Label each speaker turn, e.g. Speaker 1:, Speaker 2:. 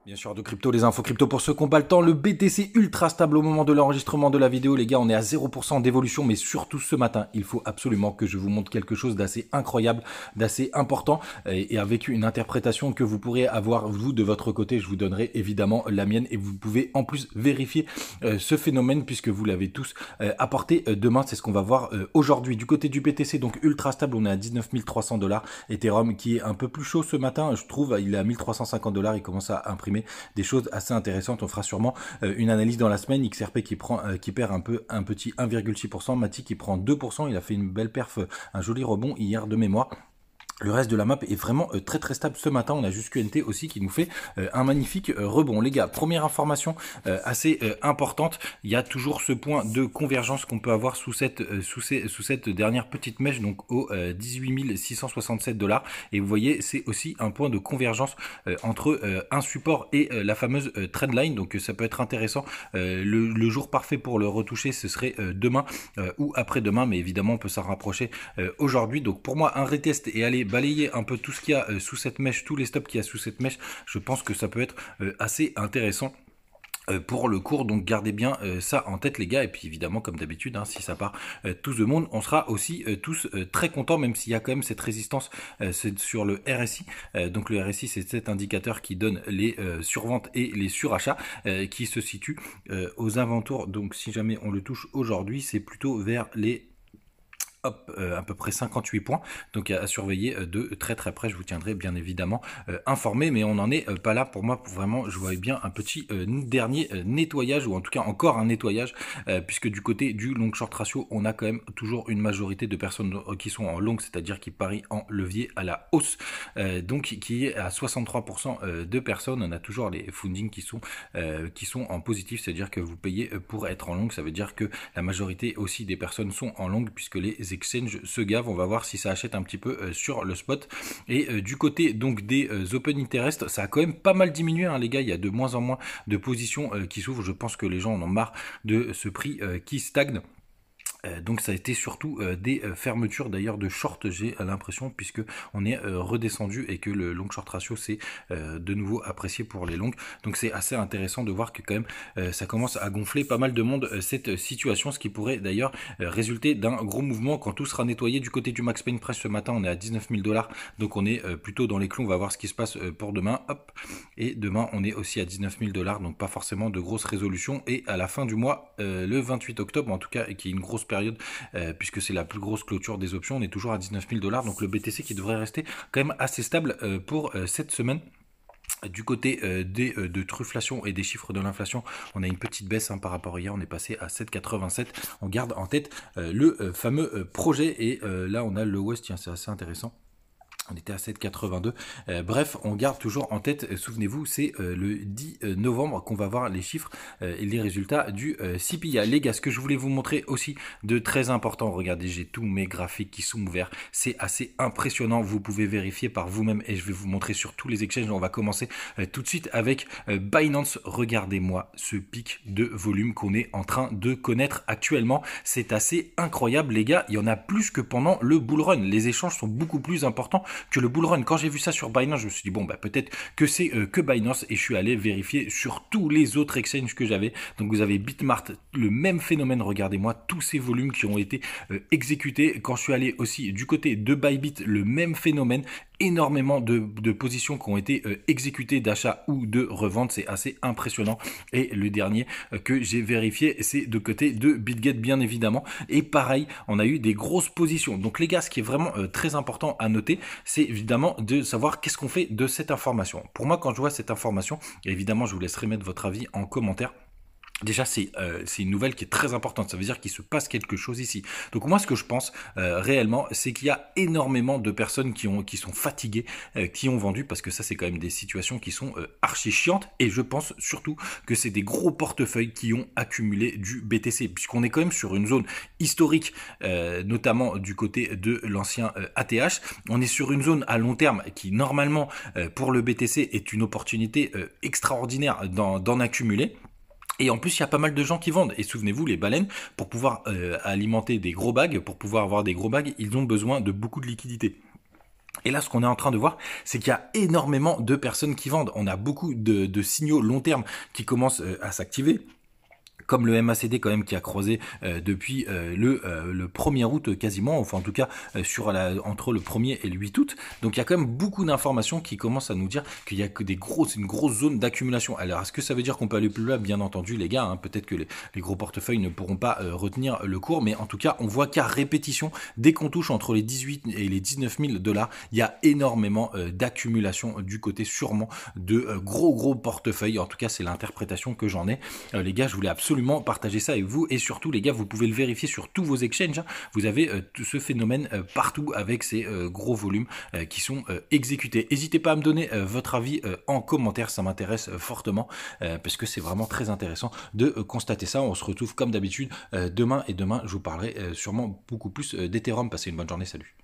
Speaker 1: Bien sûr, de crypto, les infos crypto pour ceux qui n'ont pas le temps. Le BTC ultra stable au moment de l'enregistrement de la vidéo. Les gars, on est à 0% d'évolution, mais surtout ce matin, il faut absolument que je vous montre quelque chose d'assez incroyable, d'assez important et avec une interprétation que vous pourrez avoir, vous, de votre côté. Je vous donnerai évidemment la mienne et vous pouvez en plus vérifier ce phénomène puisque vous l'avez tous apporté demain. C'est ce qu'on va voir aujourd'hui. Du côté du BTC, donc ultra stable, on est à 19 300 $. Ethereum qui est un peu plus chaud ce matin, je trouve, il est à 1350 $. Il commence à imprimer des choses assez intéressantes. On fera sûrement une analyse dans la semaine. XRP qui perd un petit 1,6%. Mati qui prend 2%. Il a fait une belle perf, un joli rebond hier de mémoire. Le reste de la map est vraiment très stable ce matin. On a juste QNT aussi qui nous fait un magnifique rebond. Les gars, première information assez importante, il y a toujours ce point de convergence qu'on peut avoir sous cette dernière petite mèche, donc au 18 667 $. Et vous voyez, c'est aussi un point de convergence entre un support et la fameuse trendline. Donc ça peut être intéressant. Le jour parfait pour le retoucher, ce serait demain ou après-demain, mais évidemment on peut s'en rapprocher aujourd'hui. Donc pour moi, un retest et aller balayer un peu tout ce qu'il y a sous cette mèche, tous les stops qu'il y a sous cette mèche, je pense que ça peut être assez intéressant pour le cours. Donc gardez bien ça en tête les gars, et puis évidemment comme d'habitude si ça part tout le monde, on sera aussi tous très contents, même s'il y a quand même cette résistance sur le RSI. Donc le RSI, c'est cet indicateur qui donne les surventes et les surachats qui se situe aux alentours. Donc si jamais on le touche aujourd'hui, c'est plutôt vers les à peu près 58 points, donc à surveiller de très près. Je vous tiendrai bien évidemment informé, mais on n'en est pas là. Pour moi, vraiment, je voyais bien un petit dernier nettoyage, ou en tout cas encore un nettoyage, puisque du côté du long short ratio, on a quand même toujours une majorité de personnes qui sont en long, c'est-à-dire qui parient en levier à la hausse, donc qui est à 63% de personnes. On a toujours les funding qui sont en positif, c'est-à-dire que vous payez pour être en long. Ça veut dire que la majorité aussi des personnes sont en long, puisque les exchanges se gavent. On va voir si ça achète un petit peu sur le spot. Et du côté donc des open interest, ça a quand même pas mal diminué les gars. Il y a de moins en moins de positions qui s'ouvrent. Je pense que les gens en ont marre de ce prix qui stagne. Donc ça a été surtout des fermetures d'ailleurs de short, j'ai l'impression, puisque on est redescendu et que le long short ratio c'est de nouveau apprécié pour les longues. Donc c'est assez intéressant de voir que quand même ça commence à gonfler pas mal de monde cette situation, ce qui pourrait d'ailleurs résulter d'un gros mouvement quand tout sera nettoyé. Du côté du Max Pain Press ce matin, on est à 19 000 $, donc on est plutôt dans les clous. On va voir ce qui se passe pour demain. Hop, et demain on est aussi à 19 000 $, donc pas forcément de grosses résolutions. Et à la fin du mois, le 28 octobre en tout cas, qui est une grosse période puisque c'est la plus grosse clôture des options, on est toujours à 19 000 $. Donc le BTC qui devrait rester quand même assez stable pour cette semaine. Du côté de trufflation et des chiffres de l'inflation, on a une petite baisse par rapport à hier. On est passé à 7,87. On garde en tête le fameux projet, et là on a le West. Tiens, c'est assez intéressant. On était à 7,82. Bref, on garde toujours en tête, souvenez-vous, c'est le 10 novembre qu'on va voir les chiffres et les résultats du CPI. Les gars, ce que je voulais vous montrer aussi de très important, regardez, j'ai tous mes graphiques qui sont ouverts. C'est assez impressionnant, vous pouvez vérifier par vous-même et je vais vous montrer sur tous les exchanges. On va commencer tout de suite avec Binance. Regardez-moi ce pic de volume qu'on est en train de connaître actuellement. C'est assez incroyable, les gars. Il y en a plus que pendant le bull run. Les échanges sont beaucoup plus importants que le bull run. Quand j'ai vu ça sur Binance, je me suis dit bon peut-être que c'est que Binance, et je suis allé vérifier sur tous les autres exchanges que j'avais. Donc vous avez Bitmart, le même phénomène. Regardez-moi tous ces volumes qui ont été exécutés. Quand je suis allé aussi du côté de Bybit, le même phénomène. Énormément de positions qui ont été exécutées d'achat ou de revente. C'est assez impressionnant. Et le dernier que j'ai vérifié, c'est de côté de BitGet, bien évidemment. Et pareil, on a eu des grosses positions. Donc les gars, ce qui est vraiment très important à noter, c'est évidemment de savoir qu'est-ce qu'on fait de cette information. Pour moi, quand je vois cette information, et évidemment, je vous laisserai mettre votre avis en commentaire. Déjà, c'est une nouvelle qui est très importante. Ça veut dire qu'il se passe quelque chose ici. Donc moi, ce que je pense réellement, c'est qu'il y a énormément de personnes qui sont fatiguées, qui ont vendu, parce que ça, c'est quand même des situations qui sont archi chiantes. Et je pense surtout que c'est des gros portefeuilles qui ont accumulé du BTC, puisqu'on est quand même sur une zone historique, notamment du côté de l'ancien ATH. On est sur une zone à long terme qui, normalement, pour le BTC, est une opportunité extraordinaire d'en accumuler. Et en plus, il y a pas mal de gens qui vendent. Et souvenez-vous, les baleines, pour pouvoir alimenter des gros bags, pour pouvoir avoir des gros bags, ils ont besoin de beaucoup de liquidités. Et là, ce qu'on est en train de voir, c'est qu'il y a énormément de personnes qui vendent. On a beaucoup de signaux long terme qui commencent à s'activer, comme le MACD quand même qui a croisé depuis le 1er août quasiment, enfin en tout cas entre le 1er et le 8 août. Donc il y a quand même beaucoup d'informations qui commencent à nous dire qu'il y a que c'est une grosse zone d'accumulation. Alors est-ce que ça veut dire qu'on peut aller plus loin? Bien entendu les gars, hein, peut-être que les gros portefeuilles ne pourront pas retenir le cours, mais en tout cas on voit qu'à répétition, dès qu'on touche entre les 18 et les 19 000 $, il y a énormément d'accumulation du côté sûrement de gros portefeuilles. En tout cas c'est l'interprétation que j'en ai. Les gars, je voulais absolument partager ça avec vous, et surtout les gars, vous pouvez le vérifier sur tous vos exchanges, hein. Vous avez ce phénomène partout avec ces gros volumes qui sont exécutés. N'hésitez pas à me donner votre avis en commentaire, ça m'intéresse fortement parce que c'est vraiment très intéressant de constater ça. On se retrouve comme d'habitude demain, et demain je vous parlerai sûrement beaucoup plus d'Ethereum. Passez une bonne journée, salut.